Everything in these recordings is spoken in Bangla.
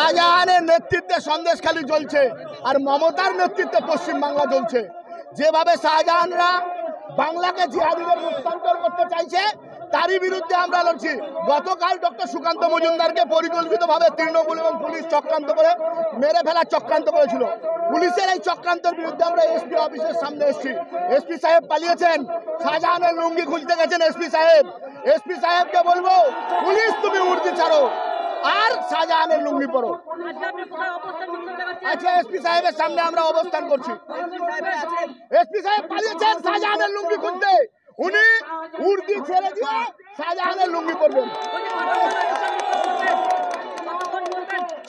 শাহজাহানের নেতৃত্বে সন্দেশখালী জ্বলছে আর মমতার নেতৃত্বে পশ্চিমবাংলা জ্বলছে। যেভাবে শাহজাহানরা বাংলাকে জিহাদিদের রূপান্তর করতে চাইছে তারই বিরুদ্ধে আমরা লড়ছি। গতকাল ডক্টর সুকান্ত মজুমদারকে পরিকল্পিতভাবে তৃণমূল এবং পুলিশ চক্রান্ত করে মেরে ফেলার চক্রান্ত করেছিল। পুলিশের এই চক্রান্তের বিরুদ্ধে আমরা এসপি অফিসের সামনে এসেছি। এসপি সাহেব পালিয়েছেন, শাহজাহানের লুঙ্গি খুঁজতে গেছেন এসপি সাহেব। এসপি সাহেবকে বলবো পুলিশ তুমি উর্দি ছাড়ো আর শাহজাহানের লুঙ্গি পরো। আচ্ছা, এসপি সাহেবের সামনে আমরা অবস্থান করছি। এসপি সাহেব পালিয়েছেন শাহজাহানের লুঙ্গি খুঁজতে, উনি উর্দি ছেড়ে দিয়ে শাহজাহানের লুঙ্গি পরবেন।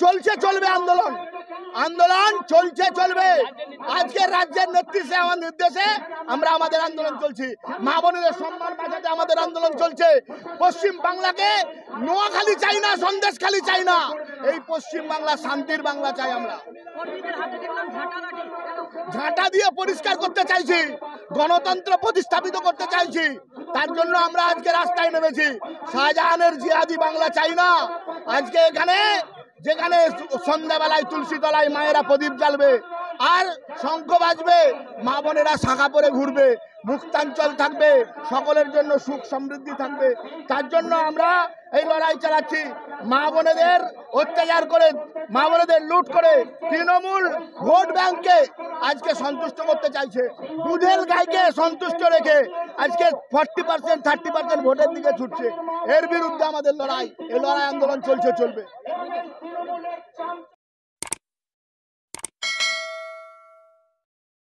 চলছে চলবে আন্দোলন, আন্দোলন চলছে চলবে। আজকে রাজ্যের নেতৃত্বে আমার নির্দেশে আমরা আমাদের আন্দোলন চলছি। মা বোনেদের সম্মান বাঁচাতে আমাদের আন্দোলন চলছে। পশ্চিম বাংলাকে নোয়াখালী চাই না, সন্দেশখালী চাই না, এই পশ্চিম বাংলা শান্তির বাংলা চাই। আমরা ঝাঁটা দিয়ে পরিষ্কার করতে চাইছি, গণতন্ত্র প্রতিস্থাপিত করতে চাইছি। তার জন্য আমরা আজকে রাস্তায় নেমেছি। শাহজাহানের জিহাদি বাংলা চাই না। আজকে এখানে যেখানে সন্ধ্যাবেলায় তুলসী তলায় মায়েরা প্রদীপ জ্বালবে আর শঙ্খ বাজবে, মা বোনেরা শাখা পরে ঘুরবে, মুক্তাঞ্চল থাকবে, সকলের জন্য সুখ সমৃদ্ধি থাকবে, তার জন্য আমরা এই লড়াই চালাচ্ছি। মা বোনেদের অত্যাচার করে, মা বোনেদের লুট করে তৃণমূল ভোট ব্যাংককে আজকে সন্তুষ্ট করতে চাইছে। দুধের গাইকে সন্তুষ্ট রেখে আজকে 40% 30% ভোটের দিকে ছুটছে। এর বিরুদ্ধে আমাদের লড়াই, এই লড়াই আন্দোলন চলছে চলবে।